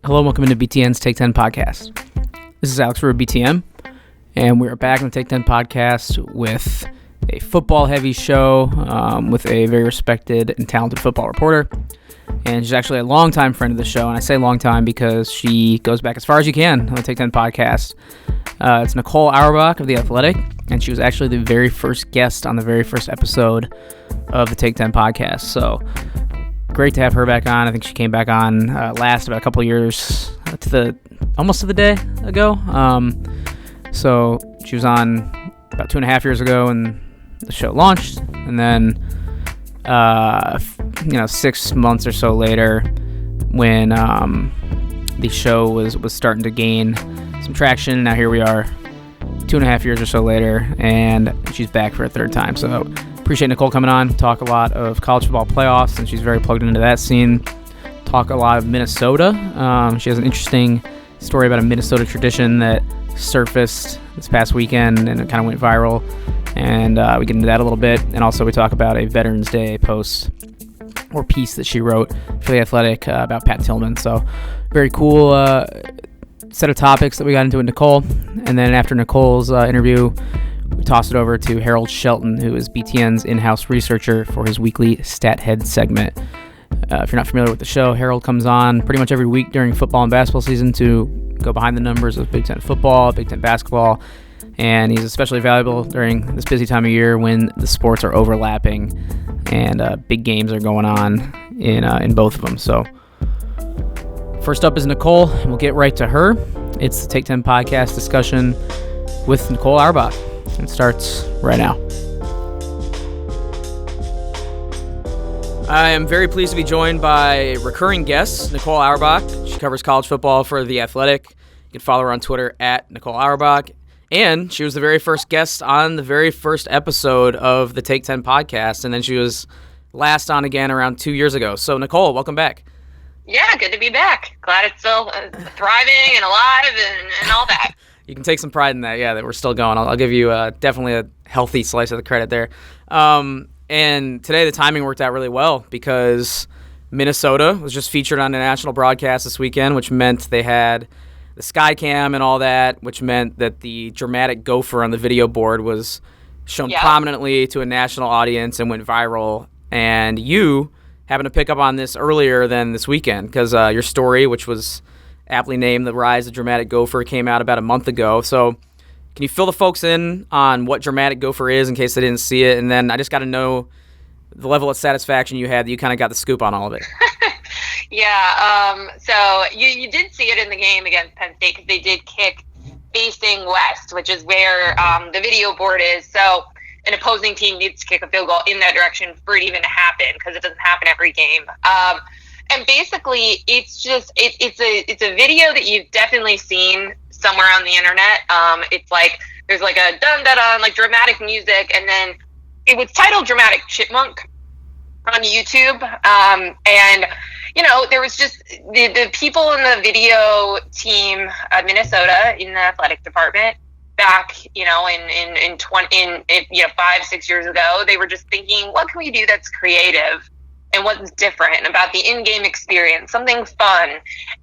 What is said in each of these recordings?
Hello, welcome into BTN's Take 10 podcast. This is Alex Roux, BTM, and we're back on the Take 10 podcast with a football-heavy show with a very respected and talented football reporter. And she's actually a longtime friend of the show, and I say longtime because she goes back as far as you can on the Take 10 podcast. It's Nicole Auerbach of The Athletic, and she was actually the very first guest on the very first episode of the Take 10 podcast. So great to have her back on. I think she came back on last about a couple of years almost to the day ago. So she was on about 2.5 years ago when the show launched, and then 6 months or so later when the show was starting to gain some traction. Now here we are 2.5 years or so later, and she's back for a third time. So appreciate Nicole coming on, talk a lot of college football playoffs, and she's very plugged into that scene. Talk a lot of Minnesota. She has an interesting story about a Minnesota tradition that surfaced this past weekend, and it kind of went viral. And we get into that a little bit. And also we talk about a Veterans Day post or piece that she wrote for The Athletic about Pat Tillman. So very cool set of topics that we got into with Nicole. And then after Nicole's interview, we toss it over to Harold Shelton, who is BTN's in-house researcher for his weekly Stat Head segment. If you're not familiar with the show, Harold comes on pretty much every week during football and basketball season to go behind the numbers of Big Ten football, Big Ten basketball, and he's especially valuable during this busy time of year when the sports are overlapping and big games are going on in both of them. So first up is Nicole, and we'll get right to her. It's the Take 10 podcast discussion with Nicole Auerbach. It starts right now. I am very pleased to be joined by recurring guest, Nicole Auerbach. She covers college football for The Athletic. You can follow her on Twitter at Nicole Auerbach. And she was the very first guest on the very first episode of the Take 10 podcast. And then she was last on again around 2 years ago. So, Nicole, welcome back. Yeah, good to be back. Glad it's still thriving and alive and all that. You can take some pride in that, that we're still going. I'll give you definitely a healthy slice of the credit there. And today the timing worked out really well because Minnesota was just featured on a national broadcast this weekend, which meant they had the Skycam and all that, which meant that the dramatic gopher on the video board was shown prominently to a national audience and went viral. And you happened to pick up on this earlier than this weekend because your story, which was aptly named The Rise of Dramatic Gopher, came out about a month ago. So can you fill the folks in on what Dramatic Gopher is in case they didn't see it? And then I just got to know the level of satisfaction you had that you kind of got the scoop on all of it. So you did see it in the game against Penn State because they did kick facing west, which is where the video board is. So an opposing team needs to kick a field goal in that direction for it even to happen because it doesn't happen every game. And basically, it's a video that you've definitely seen somewhere on the internet. It's like there's like a dun dun dun like dramatic music, and then it was titled Dramatic Chipmunk on YouTube. And there was just the people in the video team of Minnesota in the athletic department back, in 5-6 years ago. They were just thinking, what can we do that's creative? And what's different about the in-game experience, something fun.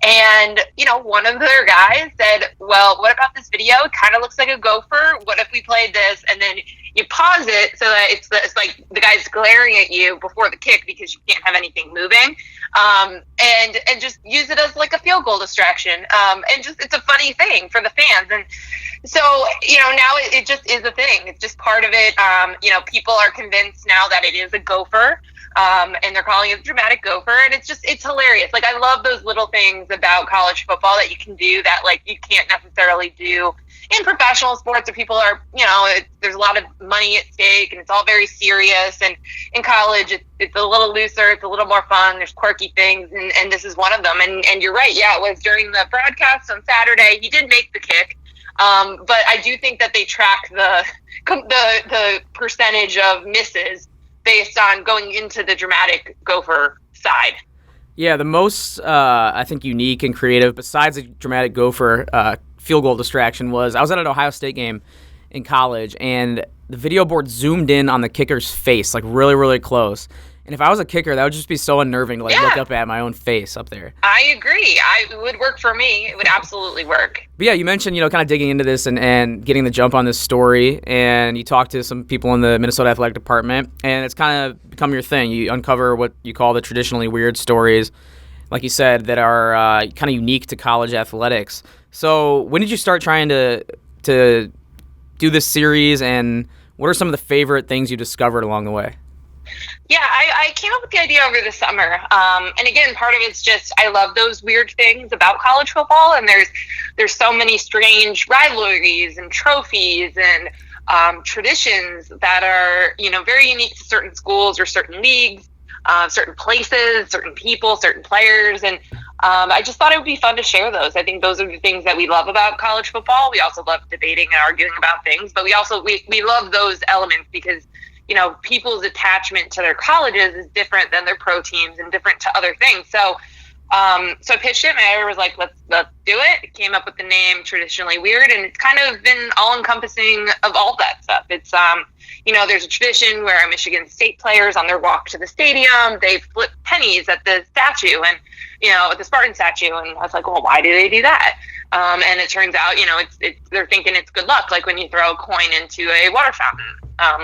And, one of their guys said, well, what about this video? It kind of looks like a gopher. What if we played this? And then you pause it so that it's like the guy's glaring at you before the kick because you can't have anything moving. And just use it as like a field goal distraction. And just, it's a funny thing for the fans. And so, now it just is a thing. It's just part of it. People are convinced now that it is a gopher. And they're calling it Dramatic Gopher, and it's hilarious. Like, I love those little things about college football that you can do that, like, you can't necessarily do in professional sports where people are, there's a lot of money at stake, and it's all very serious, and in college, it's a little looser, it's a little more fun, there's quirky things, and this is one of them, and you're right, it was during the broadcast on Saturday, he did make the kick, but I do think that they track the percentage of misses based on going into the Dramatic Gopher side. Yeah, the most, I think, unique and creative, besides the Dramatic Gopher field goal distraction, was I was at an Ohio State game in college, and the video board zoomed in on the kicker's face, like really, really close. And if I was a kicker, that would just be so unnerving to like look up at my own face up there. I agree. It would work for me. It would absolutely work. But yeah, you mentioned, kind of digging into this and getting the jump on this story. And you talked to some people in the Minnesota Athletic Department, and it's kind of become your thing. You uncover what you call the traditionally weird stories, like you said, that are kind of unique to college athletics. So when did you start trying to do this series, and what are some of the favorite things you discovered along the way? Yeah, I came up with the idea over the summer. And again, part of it's just I love those weird things about college football, and there's so many strange rivalries and trophies and traditions that are, very unique to certain schools or certain leagues, certain places, certain people, certain players. And I just thought it would be fun to share those. I think those are the things that we love about college football. We also love debating and arguing about things, but we love those elements because people's attachment to their colleges is different than their pro teams and different to other things. So I pitched it. My editor was like, let's do it. It came up with the name Traditionally Weird, and it's kind of been all encompassing of all that stuff. It's, there's a tradition where Michigan State players on their walk to the stadium, they flip pennies at the statue and, at the Spartan statue. And I was like, well, why do they do that? And it turns out, they're thinking it's good luck, like when you throw a coin into a water fountain,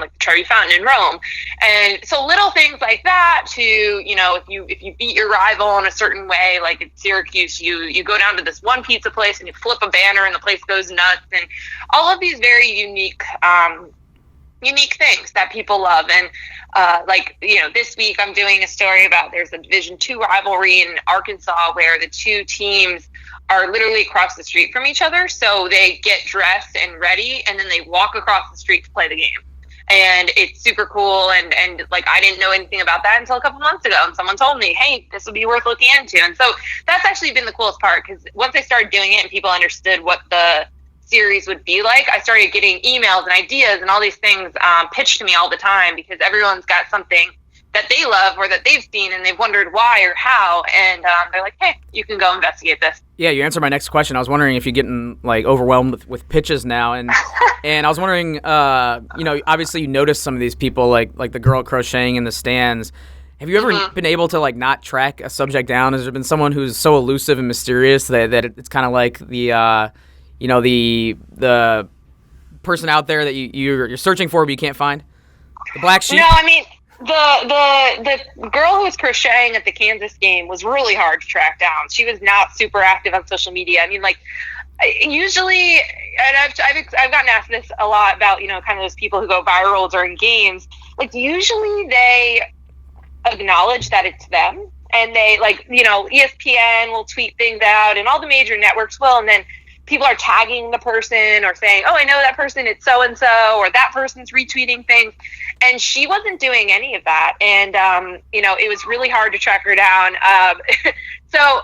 like the Trevi Fountain in Rome. And so little things like that to, if you beat your rival in a certain way, like at Syracuse, you go down to this one pizza place and you flip a banner and the place goes nuts, and all of these very unique things that people love. And this week I'm doing a story about there's a Division II rivalry in Arkansas where the two teams are literally across the street from each other. So they get dressed and ready, and then they walk across the street to play the game. And it's super cool. And I didn't know anything about that until a couple months ago. And someone told me, hey, this would be worth looking into. And so that's actually been the coolest part, because once I started doing it and people understood what the series would be like, I started getting emails and ideas and all these things pitched to me all the time, because everyone's got something that they love or that they've seen and they've wondered why or how, and they're like, hey, you can go investigate this. Yeah, you answered my next question. I was wondering if you're getting overwhelmed with pitches now, and and I was wondering, obviously you notice some of these people, like the girl crocheting in the stands. Have you ever been able to not track a subject down? Has there been someone who's so elusive and mysterious that it's kind of like the the person out there that you're searching for but you can't find? The black sheep? No, I mean, the girl who was crocheting at the Kansas game was really hard to track down. She was not super active on social media. I mean, usually, and I've gotten asked this a lot about, kind of those people who go viral during games. Usually they acknowledge that it's them, and they ESPN will tweet things out, and all the major networks will, and then people are tagging the person or saying, oh, I know that person, it's so-and-so, or that person's retweeting things. And she wasn't doing any of that. And, it was really hard to track her down. So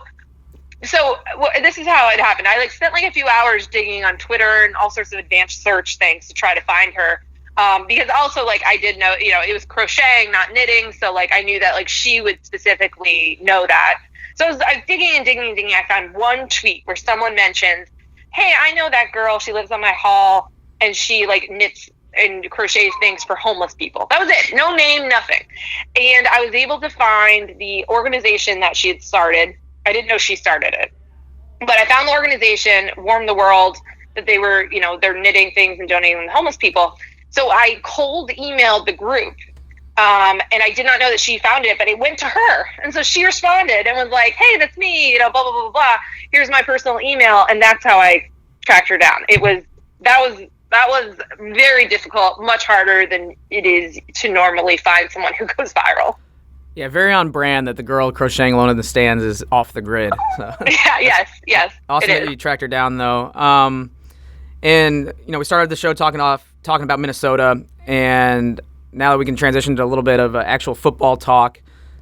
this is how it happened. I spent a few hours digging on Twitter and all sorts of advanced search things to try to find her. Because also I did know, it was crocheting, not knitting. So I knew that she would specifically know that. So I was digging and digging and digging. I found one tweet where someone mentions, hey, I know that girl. She lives on my hall, and she knits and crochets things for homeless people. That was it. No name, nothing. And I was able to find the organization that she had started. I didn't know she started it, but I found the organization, Warm the World, that they were, they're knitting things and donating them to homeless people. So I cold emailed the group. And I did not know that she found it, but it went to her. And so she responded and was like, hey, that's me, blah, blah, blah, blah. Here's my personal email. And that's how I tracked her down. That was very difficult, much harder than it is to normally find someone who goes viral. Yeah, very on brand that the girl crocheting alone in the stands is off the grid. So. Yeah, yes. Awesome that you tracked her down, though. And, we started the show talking about Minnesota, and now that we can transition to a little bit of actual football talk,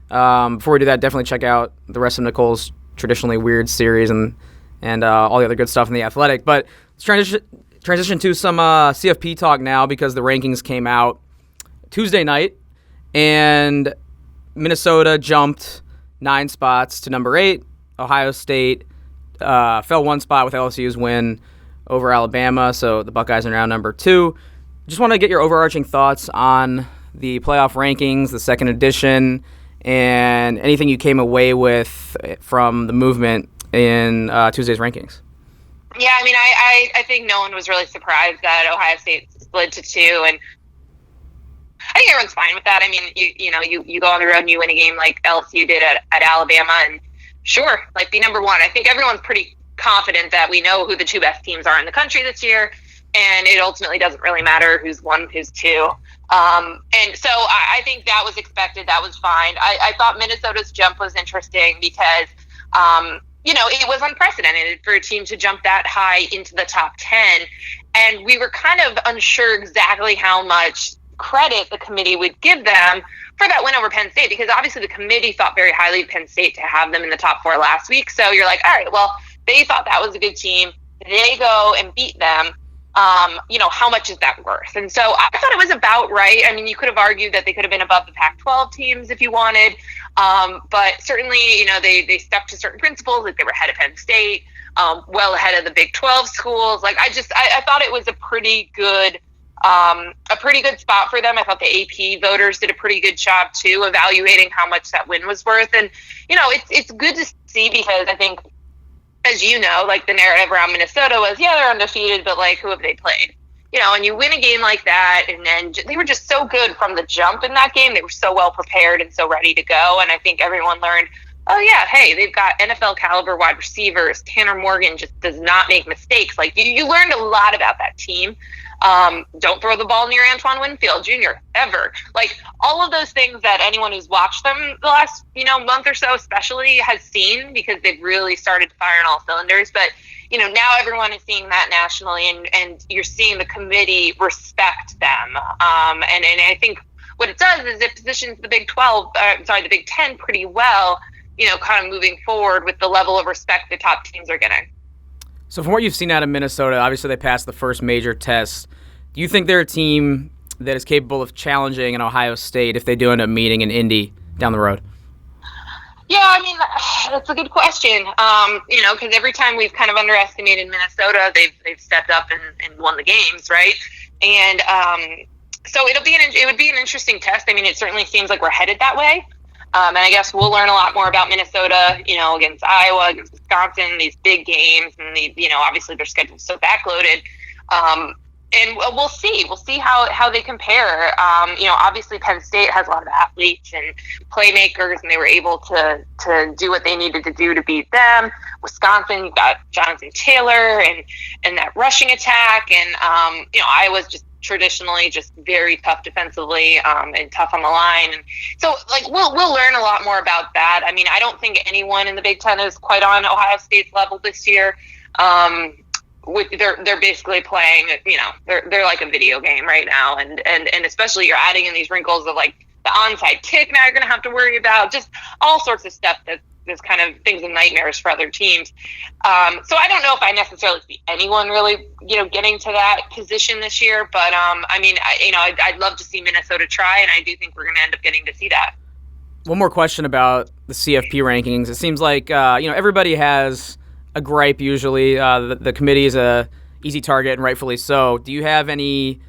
before we do that, definitely check out the rest of Nicole's Traditionally Weird series and all the other good stuff in The Athletic. But let's transition to some CFP talk now, because the rankings came out Tuesday night, and Minnesota jumped 9 spots to number 8. Ohio State fell 1 spot with LSU's win over Alabama, so the Buckeyes are now number 2. Just want to get your overarching thoughts on the playoff rankings, the second edition, and anything you came away with from the movement in Tuesday's rankings. Yeah, I mean, I think no one was really surprised that Ohio State split to 2, and I think everyone's fine with that. I mean, you go on the road and you win a game like LSU did at Alabama, and sure, like, be number one. I think everyone's pretty confident that we know who the 2 best teams are in the country this year, and it ultimately doesn't really matter who's 1, who's 2. And so I think that was expected. That was fine. I thought Minnesota's jump was interesting because, it was unprecedented for a team to jump that high into the top 10. And we were kind of unsure exactly how much credit the committee would give them for that win over Penn State, because obviously the committee thought very highly of Penn State to have them in the top 4 last week. So you're like, all right, well, they thought that was a good team. They go and beat them. How much is that worth? And so I thought it was about right. I mean, you could have argued that they could have been above the Pac-12 teams if you wanted. But certainly, they stuck to certain principles. Like, they were ahead of Penn State, well ahead of the Big 12 schools. Like, I thought it was a pretty good spot for them. I thought the AP voters did a pretty good job too, evaluating how much that win was worth. And, it's good to see, because I think, as you know, like, the narrative around Minnesota was, yeah, they're undefeated, but like, who have they played? And you win a game like that, and then they were just so good from the jump in that game. They were so well prepared and so ready to go. And I think everyone learned, oh yeah, hey, they've got NFL caliber wide receivers. Tanner Morgan just does not make mistakes. Like, you learned a lot about that team. Don't throw the ball near Antoine Winfield Jr. ever. Like, all of those things that anyone who's watched them the last, month or so especially has seen, because they've really started to fire on all cylinders. But, now everyone is seeing that nationally, and you're seeing the committee respect them. And I think what it does is it positions the Big 10 pretty well, kind of moving forward with the level of respect the top teams are getting. So from what you've seen out of Minnesota, obviously they passed the first major test. Do you think they're a team that is capable of challenging an Ohio State if they do end up meeting in Indy down the road? Yeah, I mean, that's a good question. Because every time we've kind of underestimated Minnesota, they've stepped up and won the games, right? And so it would be an interesting test. I mean, it certainly seems like we're headed that way. And I guess we'll learn a lot more about Minnesota, against Iowa, against Wisconsin, these big games, and obviously their schedule's so backloaded. And we'll see. We'll see how they compare. Obviously Penn State has a lot of athletes and playmakers, and they were able to do what they needed to do to beat them. Wisconsin, you've got Jonathan Taylor and that rushing attack, and Iowa's just traditionally just very tough defensively, and tough on the line. And so, like, we'll learn a lot more about that. I mean, I don't think anyone in the Big Ten is quite on Ohio State's level this year. They're basically playing, they're like a video game right now, and especially you're adding in these wrinkles of, like, the onside kick now you're going to have to worry about, just all sorts of stuff that's kind of things and nightmares for other teams. So I don't know if I necessarily see anyone really, getting to that position this year, but I mean, I'd love to see Minnesota try, and I do think we're going to end up getting to see that. One more question about the CFP rankings. It seems like everybody has a gripe usually. The committee is a easy target, and rightfully so. Do you have any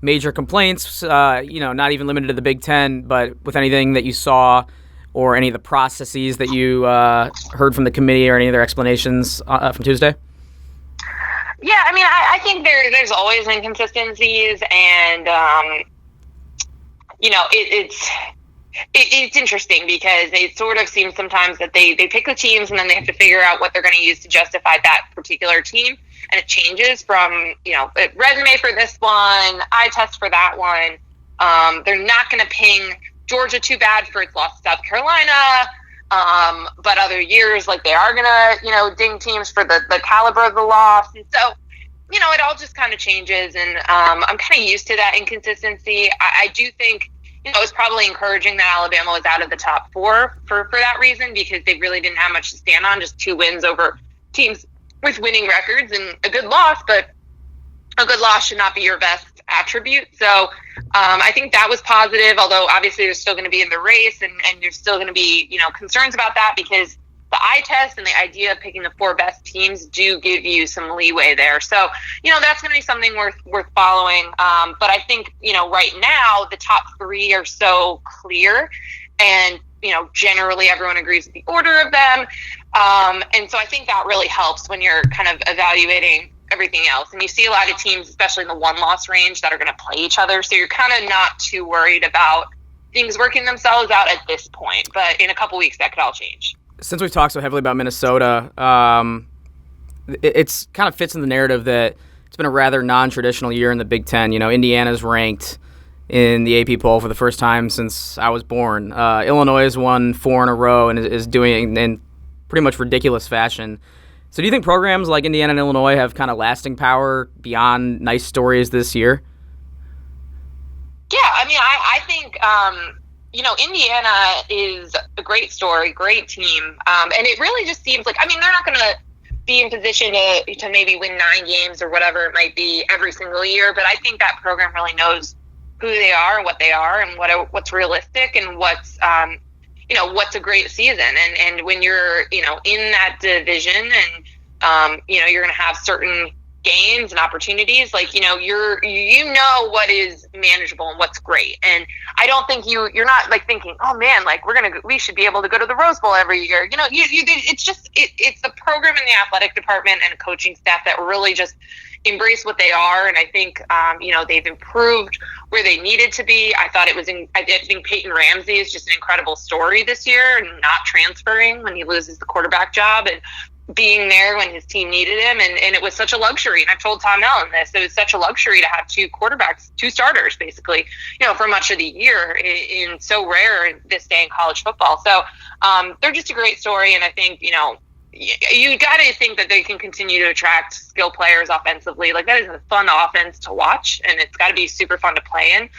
major complaints, not even limited to the Big Ten, but with anything that you saw or any of the processes that you heard from the committee, or any of their explanations from Tuesday? Yeah, I mean, I think there's always inconsistencies, and it's interesting, because it sort of seems sometimes that they pick the teams, and then they have to figure out what they're going to use to justify that particular team, and it changes from resume for this one, eye test for that one. They're not going to ping Georgia too bad for its loss to South Carolina, but other years, like, they are gonna ding teams for the caliber of the loss. And so it all just kind of changes, and I'm kind of used to that inconsistency. I do think it's probably encouraging that Alabama was out of the top 4 for that reason, because they really didn't have much to stand on, just 2 wins over teams with winning records, and a good loss, but a good loss should not be your best attribute. So I think that was positive, although obviously they're still going to be in the race, and there's still going to be concerns about that, because the eye test and the idea of picking the 4 best teams do give you some leeway there. So, that's going to be something worth following. But I think, right now the top 3 are so clear, and, generally everyone agrees with the order of them. And so I think that really helps when you're kind of evaluating everything else. And you see a lot of teams, especially in the 1-loss range, that are going to play each other. So you're kind of not too worried about things working themselves out at this point. But in a couple weeks, that could all change. Since we've talked so heavily about Minnesota, it's kind of fits in the narrative that it's been a rather non-traditional year in the Big Ten. Indiana's ranked in the AP poll for the first time since I was born. Illinois has won 4 in a row and is doing it in pretty much ridiculous fashion. So do you think programs like Indiana and Illinois have kind of lasting power beyond nice stories this year? Yeah, I think, Indiana is a great story, great team. And it really just seems like, they're not going to be in position to maybe win 9 games or whatever it might be every single year. But I think that program really knows who they are and what they are and what's realistic and what's a great season. And when you're, in that division and, you're going to have certain gains and opportunities, like, what is manageable and what's great. And I don't think you're not like thinking, oh man, like we should be able to go to the Rose Bowl every year. It's just, it's the program and the athletic department and coaching staff that really just embrace what they are. And I think, they've improved where they needed to be. I thought I think Peyton Ramsey is just an incredible story this year, and not transferring when he loses the quarterback job and being there when his team needed him. And it was such a luxury. And I've told Tom Allen this, it was such a luxury to have 2 quarterbacks, 2 starters, basically, for much of the year, in so rare in this day in college football. So they're just a great story. And I think, you got to think that they can continue to attract skill players offensively. Like, that is a fun offense to watch, and it's got to be super fun to play in.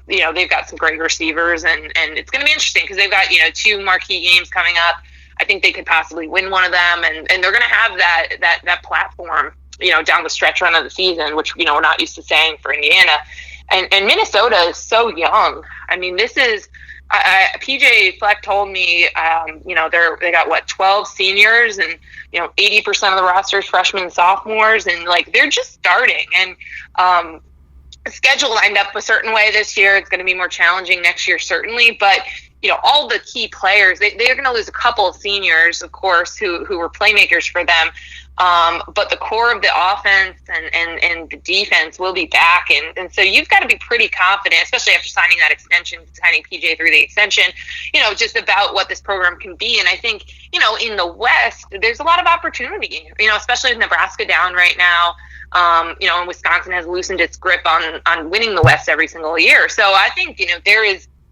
They've got some great receivers, and it's going to be interesting because they've got, 2 marquee games coming up. I think they could possibly win one of them, and they're going to have that platform, down the stretch run of the season, which, we're not used to saying for Indiana. And Minnesota is so young. This is, PJ Fleck told me, they got 12 seniors, and 80% of the roster is freshmen and sophomores, and like they're just starting. And schedule lined up a certain way this year. It's going to be more challenging next year, certainly, but all the key players, they're going to lose a couple of seniors, of course, who were playmakers for them. But the core of the offense and the defense will be back. And so you've got to be pretty confident, especially after signing that extension, signing PJ through the extension, just about what this program can be. And I think, in the West, there's a lot of opportunity, especially with Nebraska down right now. And Wisconsin has loosened its grip on winning the West every single year. So I think,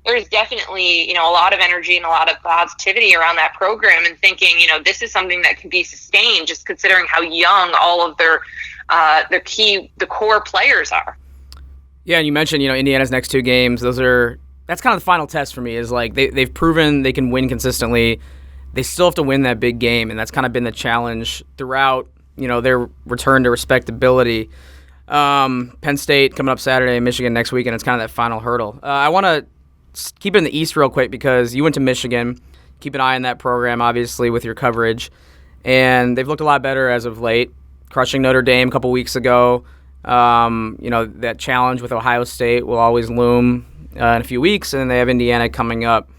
there's definitely, a lot of energy and a lot of positivity around that program, and thinking, this is something that can be sustained, just considering how young all of the core players are. Yeah, and you mentioned, Indiana's next 2 games. That's kind of the final test for me, is like they've proven they can win consistently. They still have to win that big game, and that's kind of been the challenge throughout, their return to respectability. Penn State coming up Saturday, Michigan next week, and it's kind of that final hurdle. I want to keep it in the East real quick, because you went to Michigan. Keep an eye on that program, obviously, with your coverage. And they've looked a lot better as of late, crushing Notre Dame a couple weeks ago. That challenge with Ohio State will always loom in a few weeks, and then they have Indiana coming up.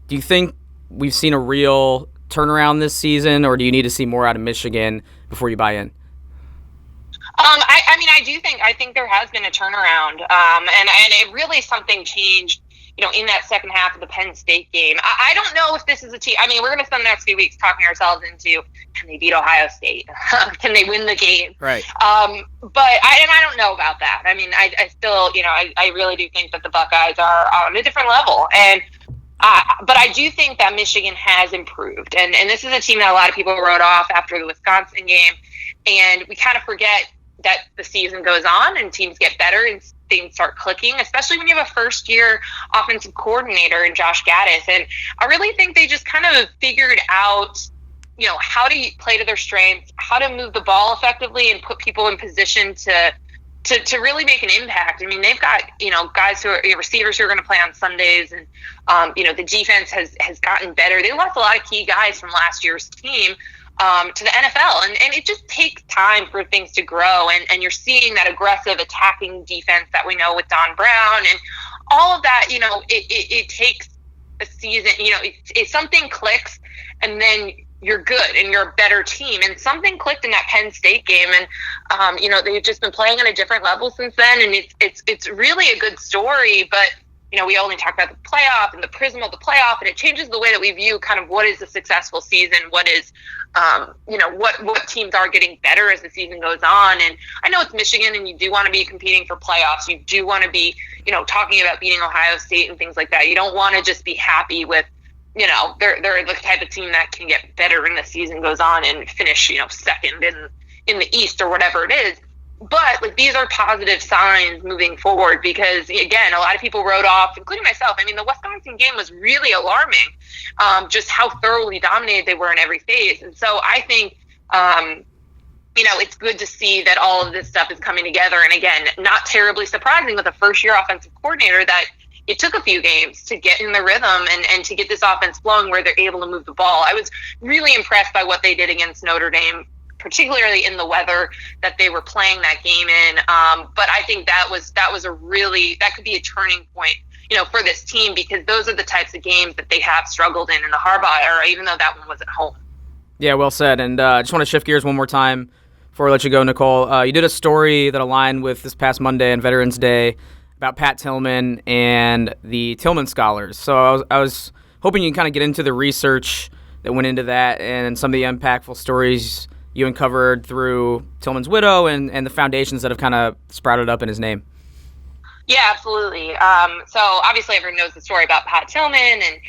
Do you think we've seen a real turnaround this season, or do you need to see more out of Michigan before you buy in? I think there has been a turnaround, and it really, something changed, in that second half of the Penn State game. I don't know if this is a team. We're going to spend the next few weeks talking ourselves into, can they beat Ohio State? Can they win the game? Right. But I don't know about that. I still, I really do think that the Buckeyes are on a different level. And but I do think that Michigan has improved. And this is a team that a lot of people wrote off after the Wisconsin game. And we kind of forget that the season goes on and teams get better and things start clicking, especially when you have a first-year offensive coordinator in Josh Gaddis. And I really think they just kind of figured out, how to play to their strengths, how to move the ball effectively and put people in position to to really make an impact. I mean, they've got, guys who are receivers who are going to play on Sundays, and the defense has gotten better. They lost a lot of key guys from last year's team to the NFL, and it just takes time for things to grow, and you're seeing that aggressive attacking defense that we know with Don Brown and all of that. It takes a season. If something clicks, and then you're good and you're a better team. And something clicked in that Penn State game, and they've just been playing on a different level since then, and it's really a good story. But we only talk about the playoff and the prism of the playoff, and it changes the way that we view kind of what is a successful season, what is what teams are getting better as the season goes on. And I know it's Michigan, and you do want to be competing for playoffs. You do want to be talking about beating Ohio State and things like that. You don't want to just be happy with they're the type of team that can get better when the season goes on and finish, second in the East or whatever it is. But these are positive signs moving forward, because again, a lot of people wrote off, including myself. I mean, the Wisconsin game was really alarming, just how thoroughly dominated they were in every phase. And so I think, it's good to see that all of this stuff is coming together. And again, not terribly surprising with a first-year offensive coordinator that it took a few games to get in the rhythm and to get this offense flowing where they're able to move the ball. I was really impressed by what they did against Notre Dame, particularly in the weather that they were playing that game in. But I think that could be a turning point, for this team, because those are the types of games that they have struggled in the Harbaugh era, even though that one was at home. Yeah, well said. And I just want to shift gears one more time before I let you go, Nicole. You did a story that aligned with this past Monday on Veterans Day about Pat Tillman and the Tillman Scholars. So I was hoping you can kind of get into the research that went into that and some of the impactful stories you uncovered through Tillman's widow and the foundations that have kind of sprouted up in his name. Yeah, absolutely. So obviously everyone knows the story about Pat Tillman and,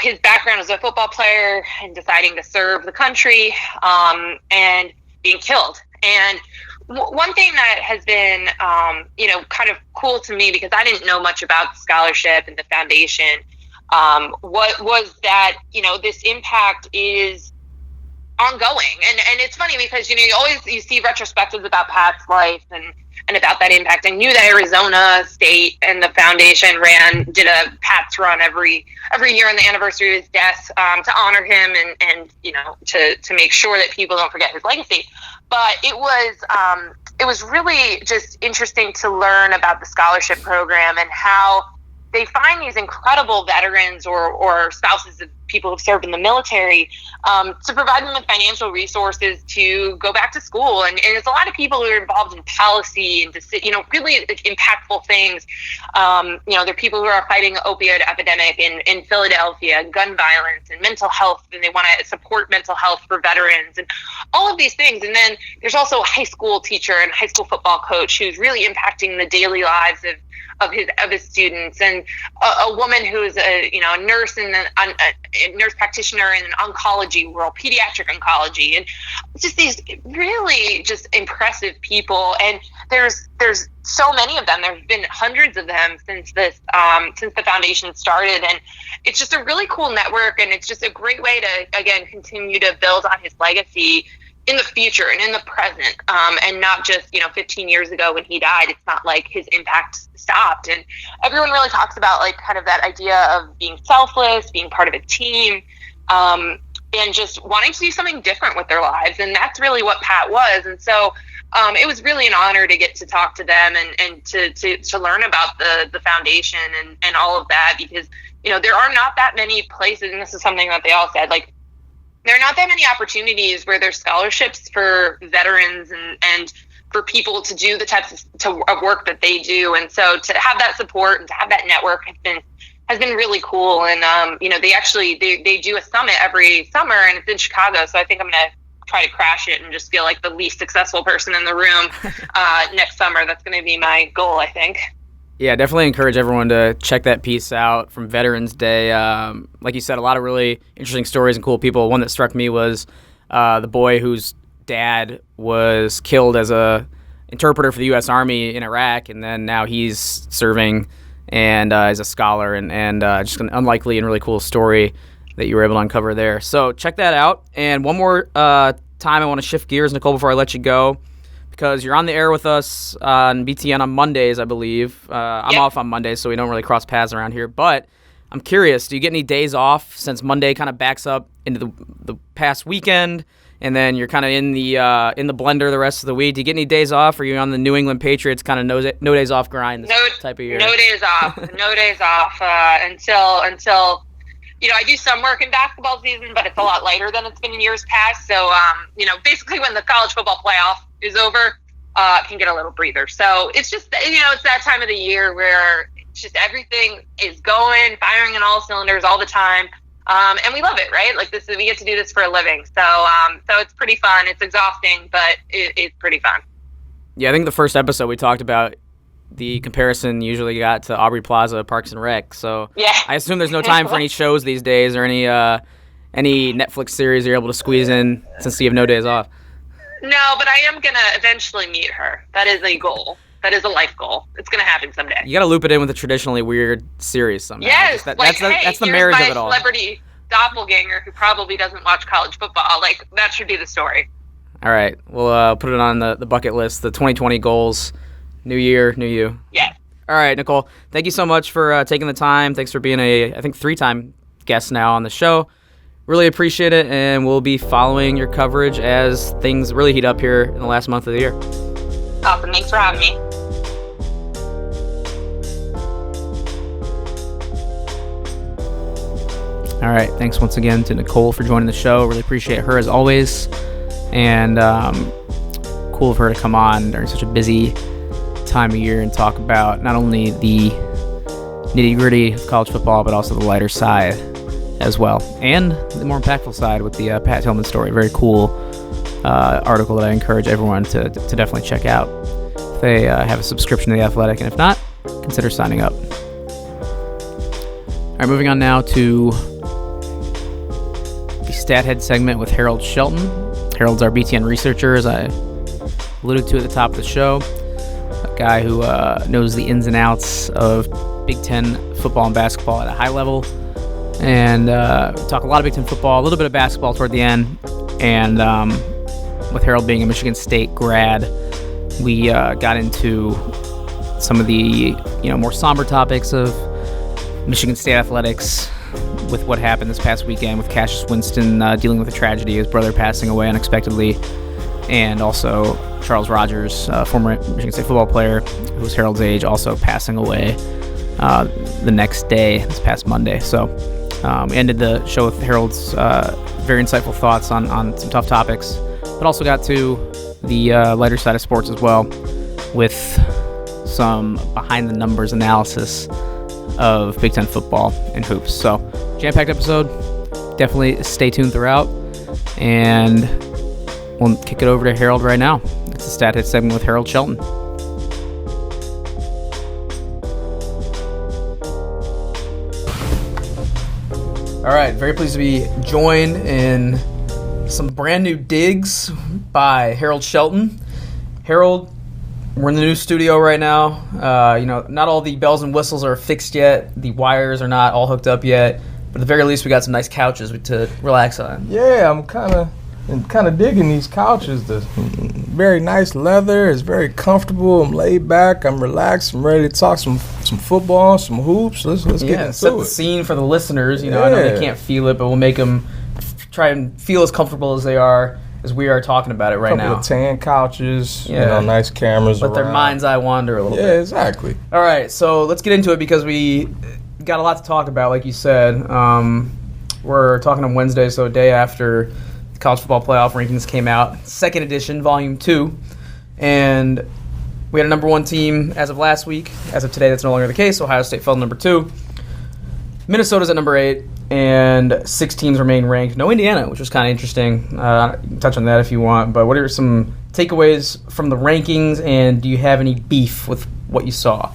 his background as a football player and deciding to serve the country and being killed. And one thing that has been, kind of cool to me, because I didn't know much about the scholarship and the foundation, was that, this impact is ongoing. And it's funny because, you see retrospectives about Pat's life and about that impact. I knew that Arizona State and the foundation did a Pat's run every year on the anniversary of his death to honor him and to make sure that people don't forget his legacy. But it was really just interesting to learn about the scholarship program and how they find these incredible veterans or spouses of people who've served in the military to provide them with financial resources to go back to school. And it's a lot of people who are involved in policy and, really impactful things. There are people who are fighting the opioid epidemic in Philadelphia, gun violence and mental health, and they want to support mental health for veterans and all of these things. And then there's also a high school teacher and high school football coach who's really impacting the daily lives of his students, and a woman who is a nurse and a nurse practitioner in an oncology world, pediatric oncology, and just these really just impressive people. And there's so many of them. There's been hundreds of them since the foundation started, and it's just a really cool network, and it's just a great way to again continue to build on his legacy in the future and in the present, and not just 15 years ago when he died. It's not like his impact stopped. And everyone really talks about kind of that idea of being selfless, being part of a team, and just wanting to do something different with their lives. And that's really what Pat was. And so it was really an honor to get to talk to them and to learn about the foundation and all of that, because there are not that many places, and this is something that they all said, there are not that many opportunities where there's scholarships for veterans and for people to do the types of work that they do. And so to have that support and to have that network has been really cool. And, they do a summit every summer, and it's in Chicago. So I think I'm going to try to crash it and just feel like the least successful person in the room next summer. That's going to be my goal, I think. Yeah, definitely encourage everyone to check that piece out from Veterans Day. Like you said, a lot of really interesting stories and cool people. One that struck me was the boy whose dad was killed as a interpreter for the U.S. Army in Iraq, and then now he's serving and is a scholar, and just an unlikely and really cool story that you were able to uncover there. So check that out. And one more time, I want to shift gears, Nicole, before I let you go. because you're on the air with us on BTN on Mondays, I believe. I'm off on Mondays, so we don't really cross paths around here. But I'm curious, do you get any days off since Monday kind of backs up into the past weekend, and then you're kind of in the blender the rest of the week? Do you get any days off, or are you on the New England Patriots kind of no days off grind type of year? No days off. No days off until I do some work in basketball season, but it's a lot lighter than it's been in years past. So, basically when the college football playoff is over, can get a little breather. So it's just, it's that time of the year where it's just everything is going, firing on all cylinders all the time. And we love it, right? Like we get to do this for a living. So it's pretty fun. It's exhausting, but it's pretty fun. Yeah, I think the first episode we talked about the comparison usually got to Aubrey Plaza, Parks and Rec. So yeah. I assume there's no time for any shows these days or any Netflix series you're able to squeeze in since you have no days off. No, but I am going to eventually meet her. That is a goal. That is a life goal. It's going to happen someday. You got to loop it in with a traditionally weird series somehow. Yes. That's the marriage of it all. Celebrity doppelganger who probably doesn't watch college football. Like, that should be the story. All right. We'll put it on the bucket list, the 2020 goals. New year, new you. Yeah. All right, Nicole. Thank you so much for taking the time. Thanks for being I think, 3-time guest now on the show. Really appreciate it, and we'll be following your coverage as things really heat up here in the last month of the year. Awesome. Thanks for having me. All right. Thanks once again to Nicole for joining the show. Really appreciate her as always. And cool of her to come on during such a busy time of year and talk about not only the nitty-gritty of college football, but also the lighter side as well, and the more impactful side with the Pat Tillman story. Very cool article that I encourage everyone to definitely check out if they have a subscription to The Athletic, and if not, consider signing up. All right, moving on now to the Stat Head segment with Harold Shelton. Harold's our BTN researcher, as I alluded to at the top of the show. A guy who knows the ins and outs of Big Ten football and basketball at a high level. And talk a lot of Big Ten football, a little bit of basketball toward the end. And with Harold being a Michigan State grad, we got into some of the more somber topics of Michigan State athletics with what happened this past weekend with Cassius Winston dealing with a tragedy, his brother passing away unexpectedly, and also Charles Rogers, former Michigan State football player who was Harold's age, also passing away the next day, this past Monday. So we ended the show with Harold's very insightful thoughts on some tough topics, but also got to the lighter side of sports as well with some behind-the-numbers analysis of Big Ten football and hoops. So, jam-packed episode. Definitely stay tuned throughout. And we'll kick it over to Harold right now. It's the Stat Hit segment with Harold Shelton. All right, very pleased to be joined in some brand new digs by Harold Shelton. Harold, we're in the new studio right now. Not all the bells and whistles are fixed yet. The wires are not all hooked up yet. But at the very least, we got some nice couches to relax on. Yeah, I'm kind of digging these couches. The very nice leather. It's very comfortable. I'm laid back. I'm relaxed. I'm ready to talk some football, some hoops. Let's get into it. Set the scene for the listeners. I know they can't feel it, but we'll make them try and feel as comfortable as we are talking about it right now. Couple of tan couches, nice cameras Let around. their mind's eye wander a little bit. Yeah, exactly. All right, so let's get into it because we got a lot to talk about, like you said. We're talking on Wednesday, so a day after the college football playoff rankings came out. Second edition, volume 2. And we had a number 1 team as of last week. As of today, that's no longer the case. Ohio State fell to number 2. Minnesota's at number 8. And 6 teams remain ranked. No Indiana, which was kind of interesting. You can touch on that if you want. But what are some takeaways from the rankings, and do you have any beef with what you saw?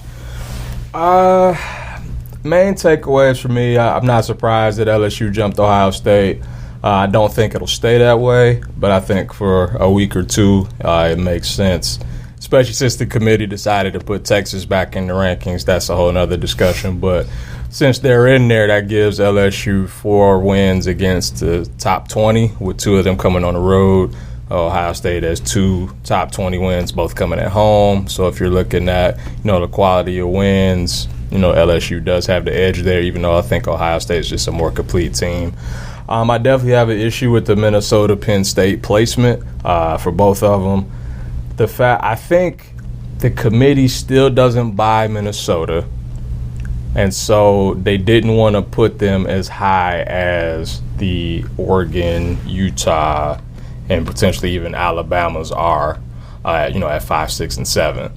Main takeaways for me, I'm not surprised that LSU jumped Ohio State. I don't think it'll stay that way, but I think for a week or two it makes sense, especially since the committee decided to put Texas back in the rankings. That's a whole other discussion, but since they're in there, that gives LSU 4 wins against the top 20, with 2 of them coming on the road. Ohio State has 2 top 20 wins, both coming at home. So if you're looking at, the quality of wins, LSU does have the edge there, even though I think Ohio State is just a more complete team. I definitely have an issue with the Minnesota-Penn State placement for both of them. I think the committee still doesn't buy Minnesota, and so they didn't want to put them as high as the Oregon, Utah, and potentially even Alabama's are, at 5, 6, and 7.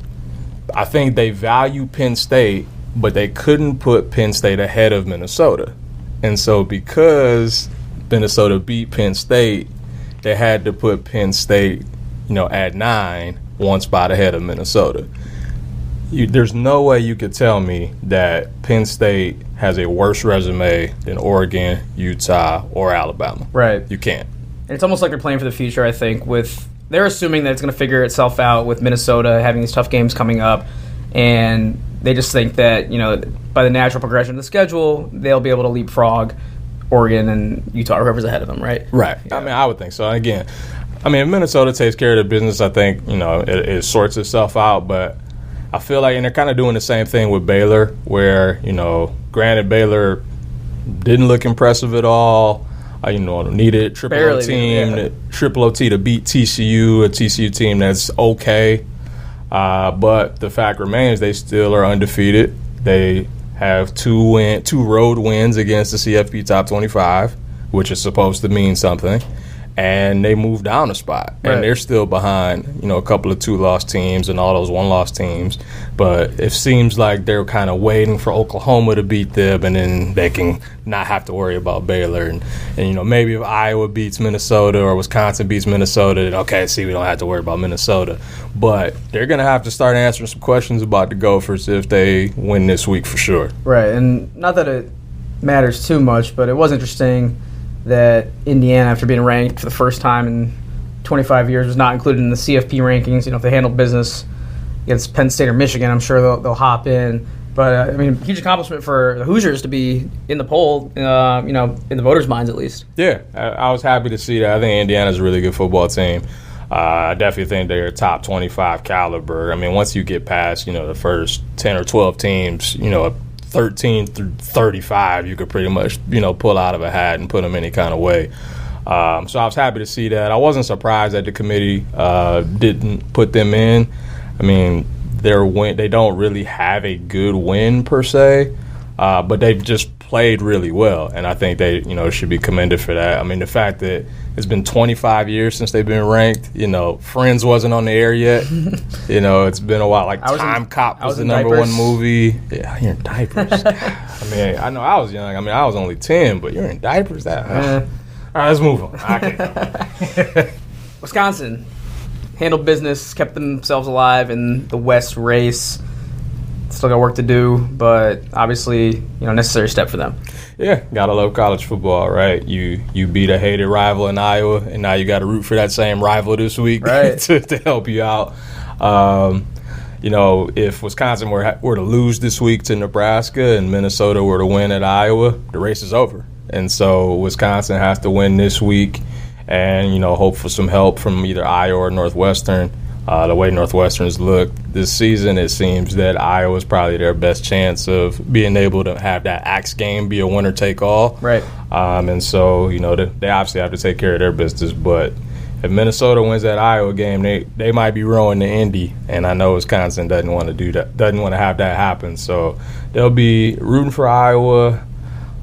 I think they value Penn State, but they couldn't put Penn State ahead of Minnesota. And so because Minnesota beat Penn State, they had to put Penn State, at 9, 1 spot ahead of Minnesota. There's no way you could tell me that Penn State has a worse resume than Oregon, Utah, or Alabama. Right. You can't. And it's almost like they're playing for the future, I think. They're assuming that it's going to figure itself out with Minnesota having these tough games coming up. And they just think that, by the natural progression of the schedule, they'll be able to leapfrog Oregon and Utah, or whoever's ahead of them, right? Right. Yeah. I would think so. And again, if Minnesota takes care of the business, I think, it sorts itself out. But I feel like, and they're kind of doing the same thing with Baylor, where, granted, Baylor didn't look impressive at all. Needed triple OT to beat TCU, a TCU team that's okay. But the fact remains they still are undefeated. They have 2 road wins against the CFP Top 25, which is supposed to mean something. And they moved down a spot. Right. And they're still behind, a couple of 2-loss teams and all those 1-loss teams. But it seems like they're kind of waiting for Oklahoma to beat them, and then they can not have to worry about Baylor. And maybe if Iowa beats Minnesota or Wisconsin beats Minnesota, then okay, we don't have to worry about Minnesota. But they're going to have to start answering some questions about the Gophers if they win this week for sure. Right, and not that it matters too much, but it was interesting that Indiana, after being ranked for the first time in 25 years, was not included in the CFP rankings. If they handle business against Penn State or Michigan, I'm sure they'll hop in. But, huge accomplishment for the Hoosiers to be in the poll, in the voters' minds at least. Yeah, I was happy to see that. I think Indiana's a really good football team. I definitely think they're a top 25 caliber. Once you get past, the first 10 or 12 teams, 13 through 35, you could pretty much, pull out of a hat and put them any kind of way. So I was happy to see that. I wasn't surprised that the committee didn't put them in. They don't really have a good win per se, but they've just played really well, and I think they, should be commended for that. The fact that it's been 25 years since they've been ranked. Friends wasn't on the air yet. It's been a while. Time Cop was the number diapers. 1 movie. Yeah, you're in diapers. I know I was young. I was only 10, but you're in diapers. All right, let's move on. Okay. Wisconsin handled business, kept themselves alive in the West race. Still got work to do, but obviously, necessary step for them. Yeah, gotta love college football, right? You beat a hated rival in Iowa, and now you got to root for that same rival this week, right, to help you out. If Wisconsin were to lose this week to Nebraska and Minnesota were to win at Iowa, the race is over. And so Wisconsin has to win this week, and hope for some help from either Iowa or Northwestern. The way Northwestern's look this season, it seems that Iowa's probably their best chance of being able to have that axe game be a winner-take-all. Right. And so, they obviously have to take care of their business. But if Minnesota wins that Iowa game, they might be rowing to Indy. And I know Wisconsin doesn't want to do that, doesn't want to have that happen. So they'll be rooting for Iowa.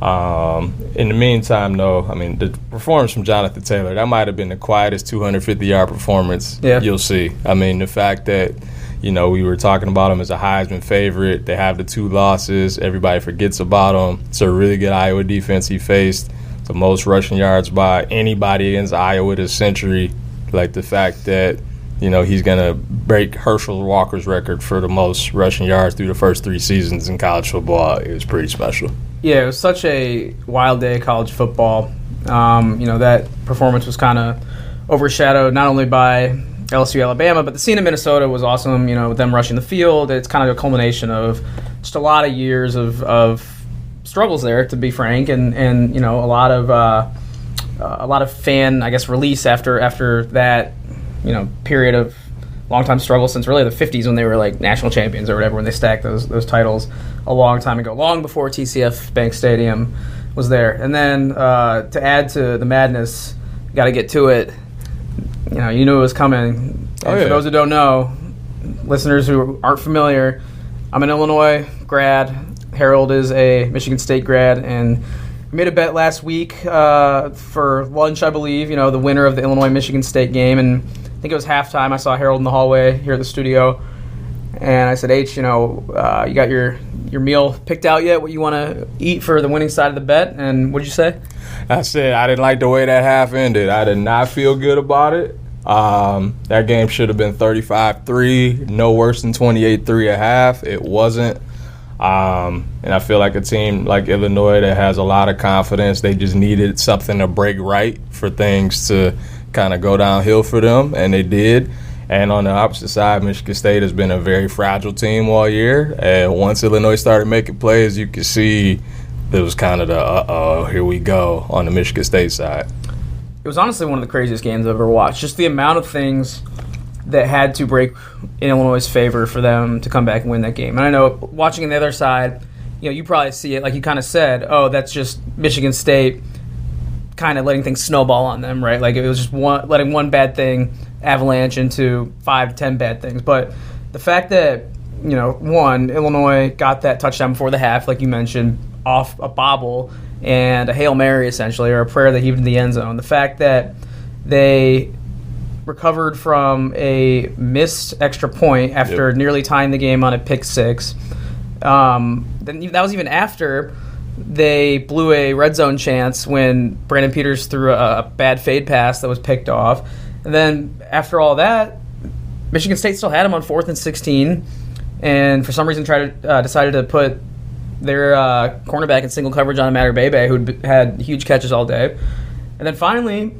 In the meantime, though, the performance from Jonathan Taylor, that might have been the quietest 250-yard performance you'll see. The fact that, we were talking about him as a Heisman favorite. They have the 2 losses. Everybody forgets about him. It's a really good Iowa defense he faced. The most rushing yards by anybody against Iowa this century. Like the fact that, he's going to break Herschel Walker's record for the most rushing yards through the first 3 seasons in college football is pretty special. Yeah, it was such a wild day of college football. That performance was kind of overshadowed not only by LSU, Alabama, but the scene in Minnesota was awesome. With them rushing the field, it's kind of a culmination of just a lot of years of struggles there, to be frank, and a lot of a lot of fan, I guess, release after that, period of long-time struggle since really the 50s when they were like national champions or whatever, when they stacked those titles a long time ago, long before TCF Bank Stadium was there. And then to add to the madness, got to get to it. You knew it was coming. And for those who don't know, listeners who aren't familiar, I'm an Illinois grad. Harold is a Michigan State grad, and we made a bet last week for lunch, I believe, the winner of the Illinois-Michigan State game, and I think it was halftime. I saw Harold in the hallway here at the studio, and I said, H, you got your meal picked out yet, what you want to eat for the winning side of the bet? And what did you say? I said I didn't like the way that half ended. I did not feel good about it. That game should have been 35-3, no worse than 28-3 at half. It wasn't. And I feel like a team like Illinois that has a lot of confidence, they just needed something to break right for things to kind of go downhill for them, and they did. And on the opposite side, Michigan State has been a very fragile team all year. And once Illinois started making plays, you could see it was kind of the here we go on the Michigan State side. It was honestly one of the craziest games I've ever watched. Just the amount of things that had to break in Illinois' favor for them to come back and win that game. And I know watching on the other side, you probably see it, like you kind of said, that's just Michigan State kind of letting things snowball on them, right? Like it was just letting one bad thing avalanche into 5 to 10 bad things. But the fact that, Illinois got that touchdown before the half, like you mentioned, off a bobble and a Hail Mary, essentially, or a prayer that heaved in the end zone. The fact that they recovered from a missed extra point after nearly tying the game on a pick six. Then that was even after they blew a red zone chance when Brandon Peters threw a bad fade pass that was picked off. And then after all that, Michigan State still had him on 4th and 16, and for some reason decided to put their cornerback in single coverage on Matter Bebe, who'd had huge catches all day. And then finally,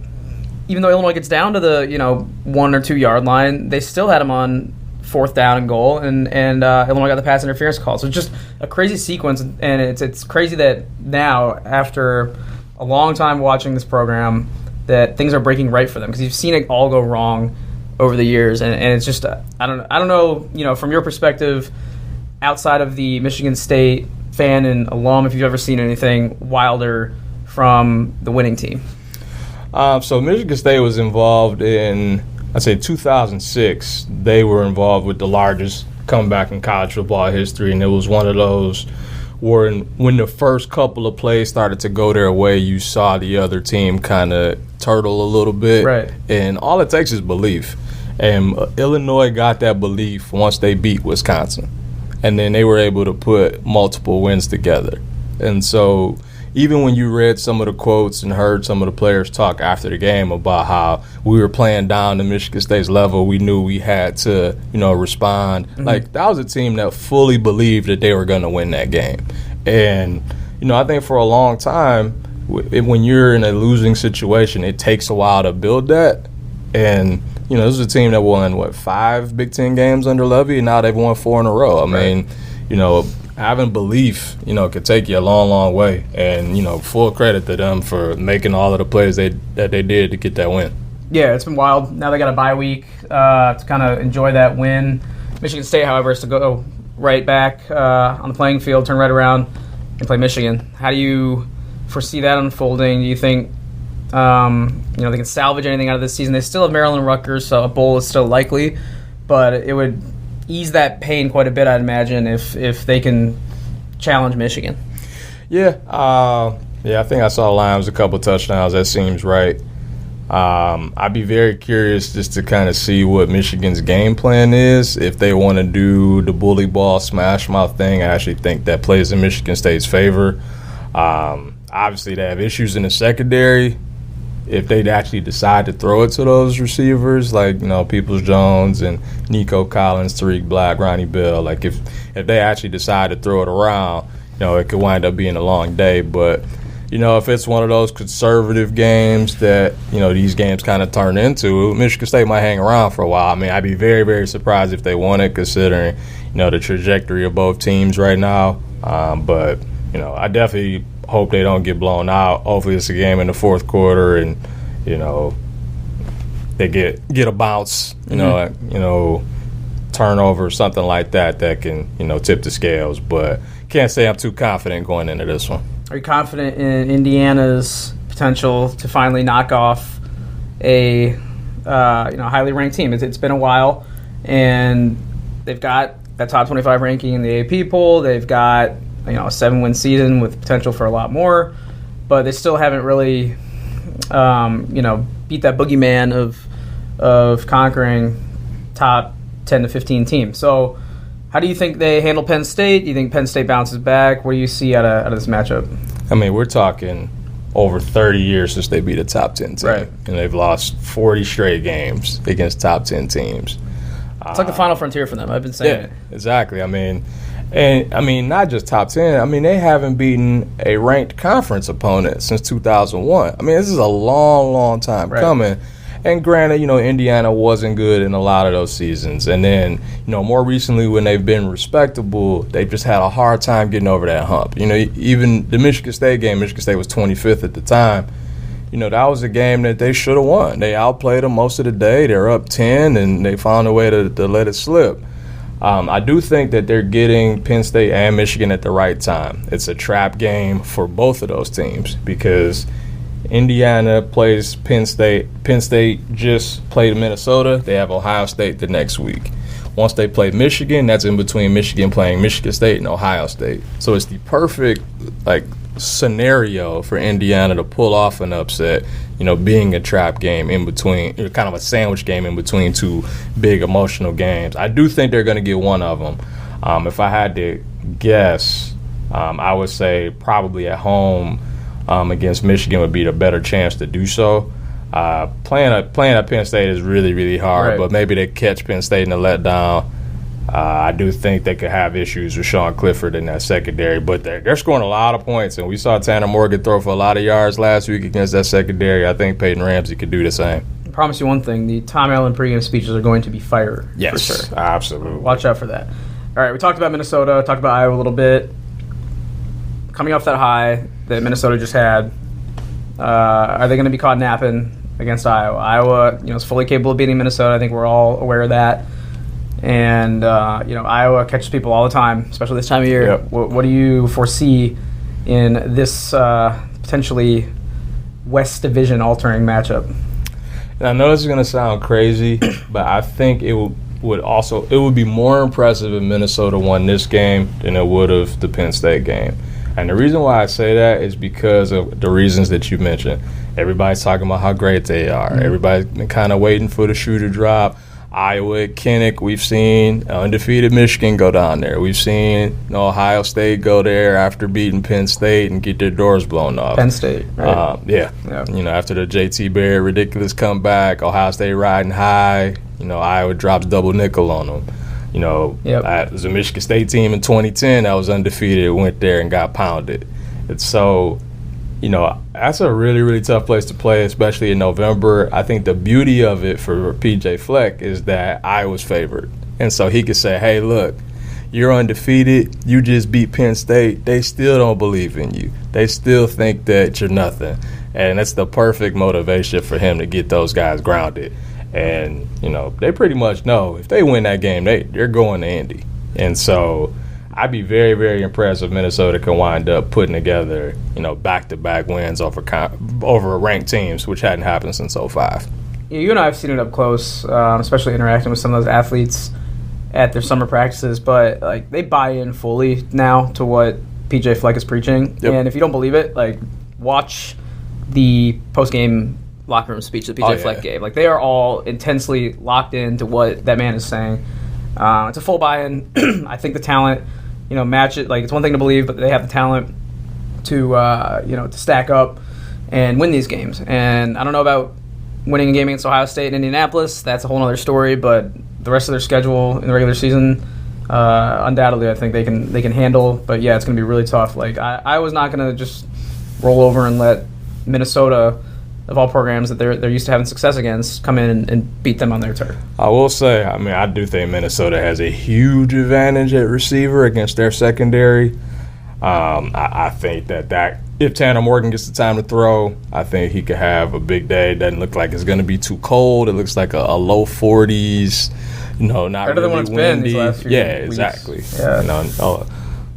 even though Illinois gets down to the 1 or 2 yard line, they still had him on 4th down and goal, and Illinois got the pass interference call. So it's just a crazy sequence, and it's crazy that now, after a long time watching this program, that things are breaking right for them, because you've seen it all go wrong over the years, and it's just I don't know from your perspective, outside of the Michigan State fan and alum, if you've ever seen anything wilder from the winning team. So Michigan State was involved in, I'd say 2006, they were involved with the largest comeback in college football history, and it was one of those where when the first couple of plays started to go their way, you saw the other team kind of turtle a little bit. Right. And all it takes is belief. And Illinois got that belief once they beat Wisconsin. And then they were able to put multiple wins together. And so even when you read some of the quotes and heard some of the players talk after the game about how we were playing down to Michigan State's level, we knew we had to, respond. Mm-hmm. Like, that was a team that fully believed that they were going to win that game. And, I think for a long time, when you're in a losing situation, it takes a while to build that. And, this is a team that won, 5 Big Ten games under Levy, and now they've won 4 in a row. I mean, having belief, could take you a long, long way. And, full credit to them for making all of the plays that they did to get that win. Yeah, it's been wild. Now they got a bye week to kind of enjoy that win. Michigan State, however, is to go right back on the playing field, turn right around, and play Michigan. How do you foresee that unfolding? Do you think they can salvage anything out of this season? They still have Maryland and Rutgers, so a bowl is still likely, but it would ease that pain quite a bit, I'd imagine, if they can challenge Michigan. Yeah, I think I saw Lions a couple touchdowns. That seems right. I'd be very curious just to kind of see what Michigan's game plan is. If they want to do the bully ball, smash mouth thing, I actually think that plays in Michigan State's favor. Obviously, they have issues in the secondary. If they'd actually decide to throw it to those receivers, like, Peoples-Jones and Nico Collins, Tariq Black, Ronnie Bell, like if they actually decide to throw it around, it could wind up being a long day. But, if it's one of those conservative games that, these games kind of turn into, Michigan State might hang around for a while. I mean, I'd be very, very surprised if they won it, considering, the trajectory of both teams right now. But, I definitely hope they don't get blown out. Hopefully it's a game in the fourth quarter and, they get a bounce, turnover, something like that can, tip the scales. But can't say I'm too confident going into this one. Are you confident in Indiana's potential to finally knock off a highly ranked team? It's been a while, and they've got that top 25 ranking in the AP poll. They've got a 7-win season with potential for a lot more, but they still haven't really beat that boogeyman of conquering top 10 to 15 teams. So how do you think they handle Penn State? Do you think Penn State bounces back? What do you see out of this matchup? I mean, we're talking over 30 years since they beat a top 10 team. Right. And they've lost 40 straight games against top 10 teams. It's like the final frontier for them. I've been saying it. Exactly. I mean, not just top 10. I mean, they haven't beaten a ranked conference opponent since 2001. I mean, this is a long, long time coming. And granted, Indiana wasn't good in a lot of those seasons. And then, more recently when they've been respectable, they've just had a hard time getting over that hump. Even the Michigan State game, Michigan State was 25th at the time. That was a game that they should have won. They outplayed them most of the day. They're up 10, and they found a way to let it slip. I do think that they're getting Penn State and Michigan at the right time. It's a trap game for both of those teams because Indiana plays Penn State. Penn State just played Minnesota. They have Ohio State the next week. Once they play Michigan, that's in between Michigan playing Michigan State and Ohio State. So it's the perfect scenario for Indiana to pull off an upset, being a trap game in between, kind of a sandwich game in between two big emotional games. I do think they're going to get one of them. If I had to guess, I would say probably at home against Michigan would be the better chance to do so. Playing at Penn State is really, really hard, but maybe they catch Penn State in a letdown. I do think they could have issues with Sean Clifford in that secondary, but they're scoring a lot of points, and we saw Tanner Morgan throw for a lot of yards last week against that secondary. I think Peyton Ramsey could do the same. I promise you one thing, the Tom Allen pregame speeches are going to be fire. Yes, for sure. Absolutely. Watch out for that. All right, we talked about Minnesota, talked about Iowa a little bit. Coming off that high that Minnesota just had, are they going to be caught napping against Iowa? Iowa, is fully capable of beating Minnesota. I think we're all aware of that. And, Iowa catches people all the time, especially this time of year. Yep. What do you foresee in this potentially West Division altering matchup? And I know this is going to sound crazy, but I think it would be more impressive if Minnesota won this game than it would have the Penn State game. And the reason why I say that is because of the reasons that you mentioned. Everybody's talking about how great they are. Mm-hmm. Everybody's been kind of waiting for the shoe to drop. Iowa at Kinnick, we've seen undefeated Michigan go down there. We've seen Ohio State go there after beating Penn State and get their doors blown off. Penn State, right? Yeah. After the J.T. Barrett ridiculous comeback, Ohio State riding high, Iowa drops double nickel on them. It was a Michigan State team in 2010 that was undefeated, went there and got pounded. And so, that's a really, really tough place to play, especially in November. I think the beauty of it for PJ Fleck is that Iowa's favored. And so he could say, hey, look, you're undefeated. You just beat Penn State. They still don't believe in you. They still think that you're nothing. And that's the perfect motivation for him to get those guys grounded. And, they pretty much know if they win that game, they're going to Indy. And so I'd be very, very impressed if Minnesota can wind up putting together, back-to-back wins over ranked teams, which hadn't happened since 2005. Yeah, you and I have seen it up close, especially interacting with some of those athletes at their summer practices. But they buy in fully now to what PJ Fleck is preaching. Yep. And if you don't believe it, watch the post-game locker room speech that PJ Fleck gave. They are all intensely locked into what that man is saying. It's a full buy-in. I think the talent, match it. It's one thing to believe, but they have the talent to, to stack up and win these games. And I don't know about winning a game against Ohio State and Indianapolis. That's a whole other story. But the rest of their schedule in the regular season, undoubtedly, I think they can handle. But yeah, it's going to be really tough. I was not going to just roll over and let Minnesota, of all programs that they're used to having success against, come in and beat them on their turf. I will say, I do think Minnesota has a huge advantage at receiver against their secondary. I think that if Tanner Morgan gets the time to throw, I think he could have a big day. It doesn't look like it's going to be too cold. It looks like a low 40s, not better really than what it's windy. been these last few weeks. Exactly. Yeah.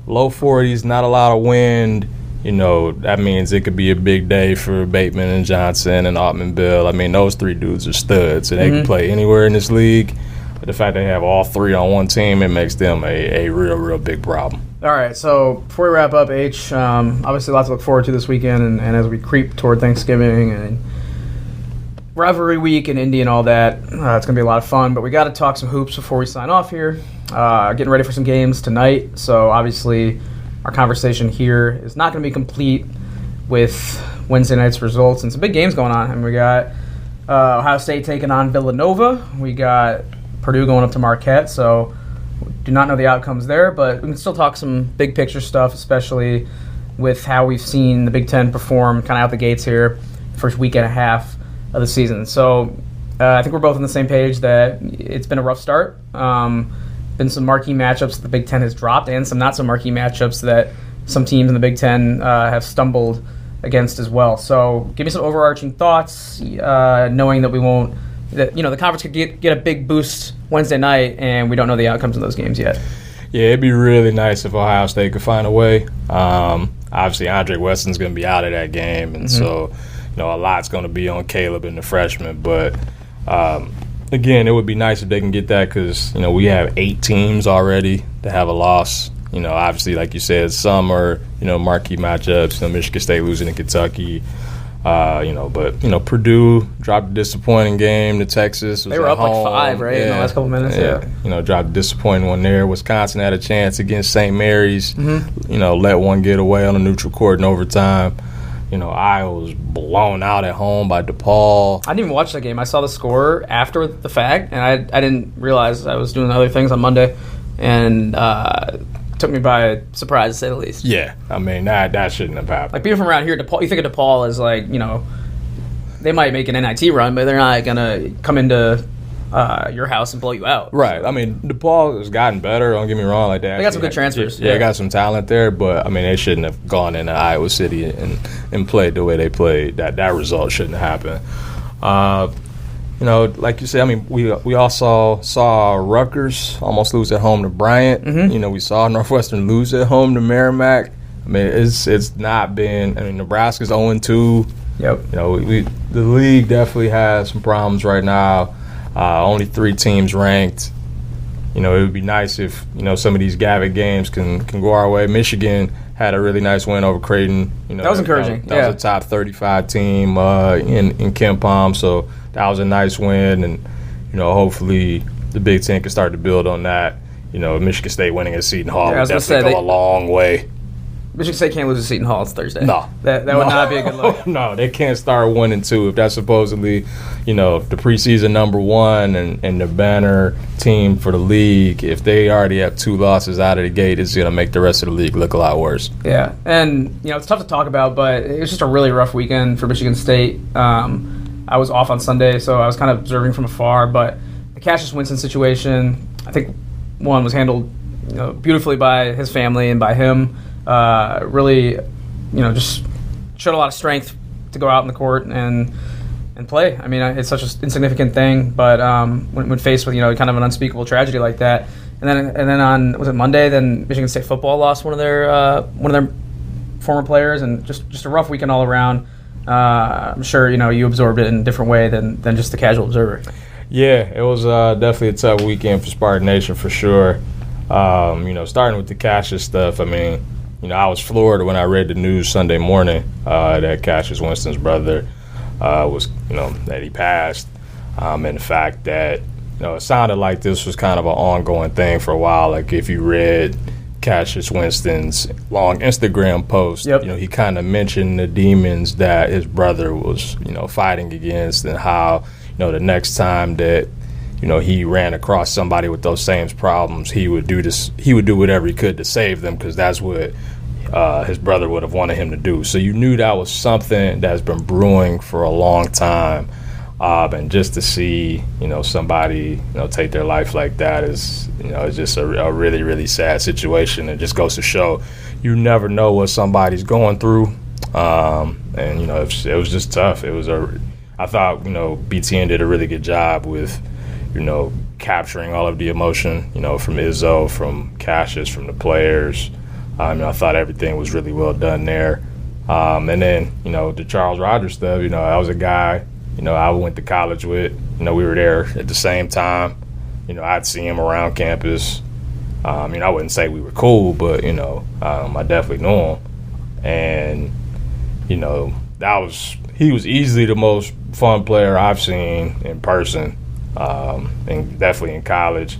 Low 40s, not a lot of wind. That means it could be a big day for Bateman and Johnson and Altman Bill. I mean, those three dudes are studs, so they can play anywhere in this league. But the fact they have all three on one team, it makes them a real, real big problem. All right, so before we wrap up, H, obviously lots to look forward to this weekend, and as we creep toward Thanksgiving and rivalry week and Indy and all that, it's going to be a lot of fun. But we got to talk some hoops before we sign off here. Getting ready for some games tonight, so obviously our conversation here is not going to be complete with Wednesday night's results and some big games going on. And we got Ohio State taking on Villanova. We got Purdue going up to Marquette, so do not know the outcomes there, but we can still talk some big picture stuff, especially with how we've seen the Big Ten perform kind of out the gates here, first week and a half of the season. So I think we're both on the same page that it's been a rough start. Been some marquee matchups that the Big Ten has dropped, and some not so marquee matchups that some teams in the Big Ten have stumbled against as well. So give me some overarching thoughts, knowing that we won't. The conference could get a big boost Wednesday night, and we don't know the outcomes of those games yet. Yeah, it'd be really nice if Ohio State could find a way. Obviously, Andre Weston's going to be out of that game, and so a lot's going to be on Caleb and the freshmen. But again, it would be nice if they can get that because we have 8 teams already that have a loss. Obviously, like you said, some are marquee matchups. Michigan State losing to Kentucky. But Purdue dropped a disappointing game to Texas. They were up home. like 5, right, in the last couple minutes. Yeah. Dropped a disappointing one there. Wisconsin had a chance against St. Mary's. Let one get away on a neutral court in overtime. Iowa was blown out at home by DePaul. I didn't even watch that game. I saw the score after the fact, and I didn't realize I was doing other things on Monday, and took me by surprise, to say the least. Yeah, I mean, that shouldn't have happened. Like, being from around here, DePaul, you think of DePaul as, like, they might make an NIT run, but they're not going to come into your house and blow you out. Right. I mean, DePaul has gotten better, don't get me wrong. Like, they got some good transfers. Yeah, they got some talent there, but, I mean, they shouldn't have gone into Iowa City and played the way they played. That result shouldn't happen. Like you said, I mean, we all saw Rutgers almost lose at home to Bryant. We saw Northwestern lose at home to Merrimack. I mean, it's not been. I mean, Nebraska's 0-2. Yep. The league definitely has some problems right now. Only 3 teams ranked. It would be nice if some of these Gavitt games can go our way. Michigan had a really nice win over Creighton. That was encouraging. That was a top 35 team in Ken Palm, so that was a nice win, and hopefully the Big Ten can start to build on that. Michigan State winning at Seton Hall would definitely go a long way. Michigan State can't lose to Seton Hall. It's Thursday. No, that would not be a good look. No, they can't start 1-2 if that's supposedly the preseason number 1 and the banner team for the league. If they already have 2 losses out of the gate, it's going to make the rest of the league look a lot worse. Yeah, and it's tough to talk about, but it was just a really rough weekend for Michigan State. I was off on Sunday, so I was kind of observing from afar. But the Cassius Winston situation, I think one was handled beautifully by his family and by him. Really, just showed a lot of strength to go out in the court and play. I mean, it's such an insignificant thing, but when faced with kind of an unspeakable tragedy like that, and then on, was it Monday? Then Michigan State football lost one of their former players, and just a rough weekend all around. I'm sure you absorbed it in a different way than just the casual observer. Yeah, it was definitely a tough weekend for Spartan Nation for sure. Starting with the Cassius stuff, I mean, I was floored when I read the news Sunday morning that Cassius Winston's brother was, that he passed, and the fact that, it sounded like this was kind of an ongoing thing for a while. Like, if you read Cassius Winston's long Instagram post, he kind of mentioned the demons that his brother was, fighting against, and how, the next time that, he ran across somebody with those same problems, he would do whatever he could to save them, because that's what his brother would have wanted him to do. So you knew that was something that's been brewing for a long time. And just to see, somebody, take their life like that is, it's just a really, really sad situation. It just goes to show you never know what somebody's going through. And, it was just tough. I thought, BTN did a really good job with, capturing all of the emotion, from Izzo, from Cassius, from the players. I thought everything was really well done there. And then, the Charles Rogers stuff, I was a guy, I went to college with. We were there at the same time. I'd see him around campus. I wouldn't say we were cool, but, I definitely knew him. And, he was easily the most fun player I've seen in person, and definitely in college.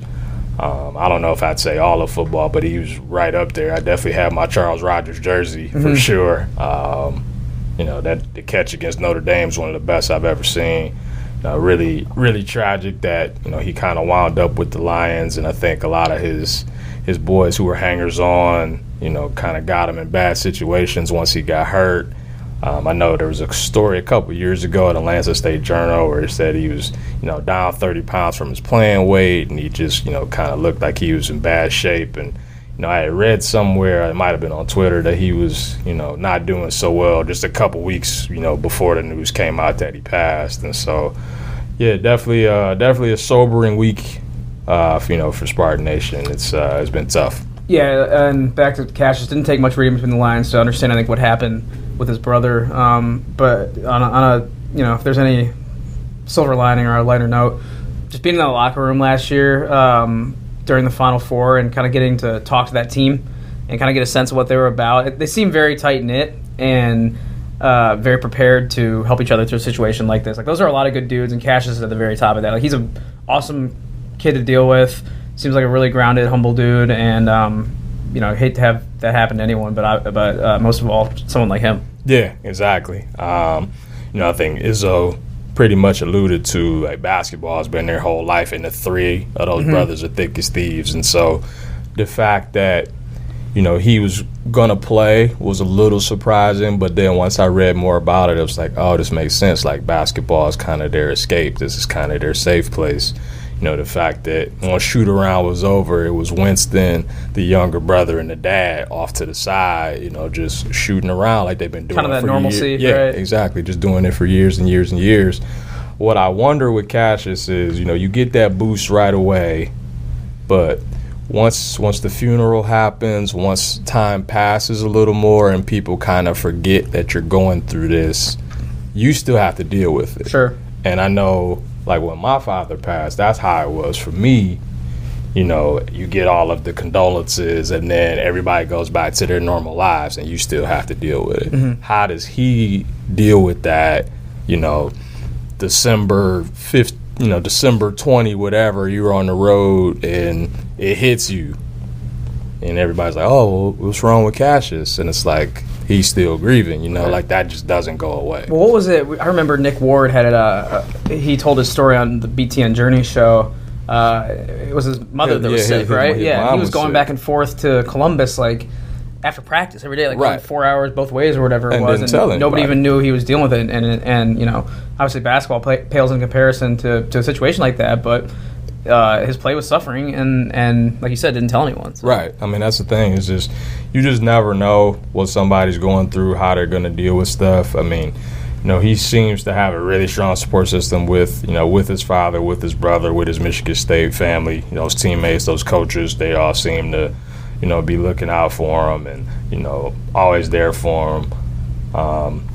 I don't know if I'd say all of football, but he was right up there. I definitely have my Charles Rogers jersey for sure. That the catch against Notre Dame is one of the best I've ever seen. Really, really tragic that he kind of wound up with the Lions, and I think a lot of his boys who were hangers on, kind of got him in bad situations once he got hurt. I know there was a story a couple years ago at Atlanta State Journal where it said he was, down 30 pounds from his playing weight, and he just, kind of looked like he was in bad shape. And, I had read somewhere, it might have been on Twitter, that he was, not doing so well just a couple weeks, before the news came out that he passed. And so, yeah, definitely a sobering week, for Spartan Nation. It's been tough. Yeah, and back to Cassius, didn't take much reading between the lines to understand, I think, what happened with his brother. But on a if there's any silver lining or a lighter note, just being in the locker room last year during the Final Four and kind of getting to talk to that team and kind of get a sense of what they were about. They seem very tight-knit and very prepared to help each other through a situation like this. Like, those are a lot of good dudes, and Cassius is at the very top of that. Like, he's an awesome kid to deal with. Seems like a really grounded, humble dude, and I hate to have that happen to anyone, but most of all, someone like him. Yeah, exactly. I think Izzo pretty much alluded to, like, basketball has been their whole life, and the three of those brothers are thick as thieves. And so the fact that, he was going to play was a little surprising, but then once I read more about it, it was like, oh, this makes sense. Like, basketball is kind of their escape. This is kind of their safe place. The fact that once shoot-around was over, it was Winston, the younger brother, and the dad off to the side, just shooting around like they've been doing it for years. Kind of that normalcy, yeah, right? Exactly, just doing it for years and years and years. What I wonder with Cassius is, you get that boost right away, but once the funeral happens, once time passes a little more and people kind of forget that you're going through this, you still have to deal with it. Sure. And I know, like, when my father passed, that's how it was for me. You get all of the condolences, and then everybody goes back to their normal lives, and you still have to deal with it. How does he deal with that, December 5th, December 20, whatever, you're on the road, and it hits you. And everybody's like, oh, what's wrong with Cassius? And it's like, he's still grieving, like, that just doesn't go away. Well, what was it? I remember Nick Ward had he told his story on the BTN Journey show. It was his mother that was sick, right? Yeah, he was going back and forth to Columbus, like, after practice every day, like, right. 4 hours both ways or whatever it was. And nobody even knew he was dealing with it. And obviously basketball pales in comparison to a situation like that, but his play was suffering, and like you said, didn't tell anyone. So. Right. I mean, that's the thing. It's just, you just never know what somebody's going through, how they're going to deal with stuff. I mean, he seems to have a really strong support system with his father, with his brother, with his Michigan State family. His teammates, those coaches, they all seem to, be looking out for him and, always there for him.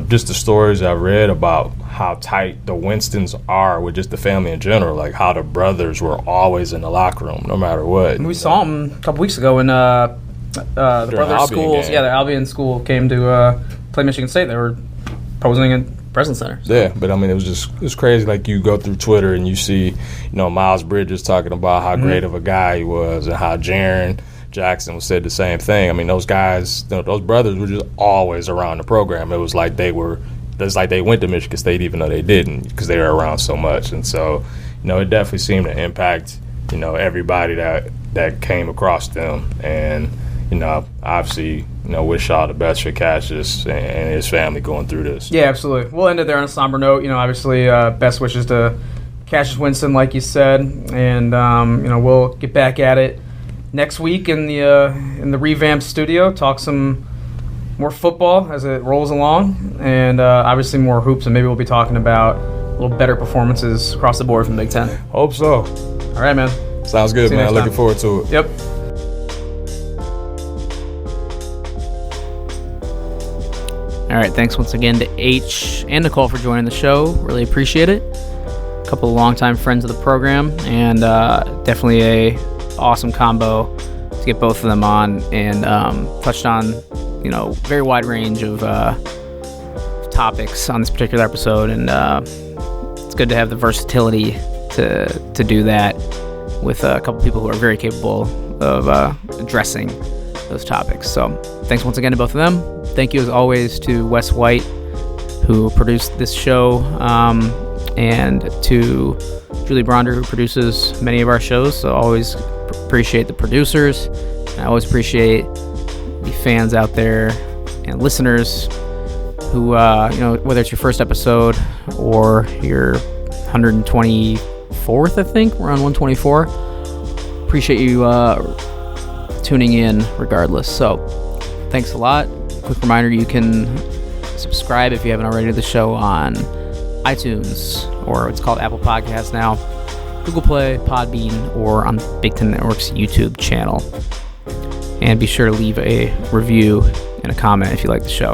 Just the stories I've read about how tight the Winstons are with just the family in general, like how the brothers were always in the locker room, no matter what. We saw them a couple weeks ago when the brothers' schools, the Albion school came to play Michigan State. They were posing at Breslin Center. So. Yeah, but I mean, it's crazy. Like, you go through Twitter and you see, Miles Bridges talking about how great of a guy he was, and how Jaren Jackson said the same thing. I mean, those guys, those brothers were just always around the program. It was like they went to Michigan State even though they didn't, because they were around so much. And so, it definitely seemed to impact, everybody that came across them. And, obviously, wish all the best for Cassius and his family going through this. Yeah, absolutely. We'll end it there on a somber note. Obviously, best wishes to Cassius Winston, like you said. And, we'll get back at it next week in the revamped studio, talk some more football as it rolls along, and obviously more hoops, and maybe we'll be talking about a little better performances across the board from the Big Ten. Hope so. All right, man. Sounds good, man. Looking forward to it. Yep. All right, thanks once again to H and Nicole for joining the show. Really appreciate it. A couple of longtime friends of the program, and definitely a awesome combo to get both of them on, and touched on, very wide range of topics on this particular episode, and it's good to have the versatility to do that with a couple people who are very capable of addressing those topics. So thanks once again to both of them. Thank you as always to Wes White, who produced this show, and to Julie Bronder, who produces many of our shows. So always appreciate the producers, and I always appreciate the fans out there and listeners who, whether it's your first episode or your 124th, I think we're on 124. Appreciate you tuning in regardless. So thanks a lot. Quick reminder, you can subscribe if you haven't already to the show on iTunes, or it's called Apple Podcasts now, Google Play, Podbean, or on Big Ten Network's YouTube channel. And be sure to leave a review and a comment if you like the show.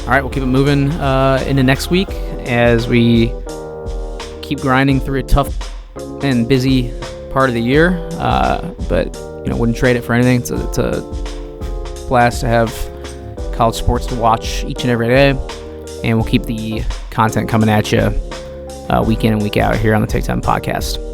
All right, we'll keep it moving into next week as we keep grinding through a tough and busy part of the year, but wouldn't trade it for anything. It's a blast to have college sports to watch each and every day, and we'll keep the content coming at you week in and week out here on the Take 10 podcast.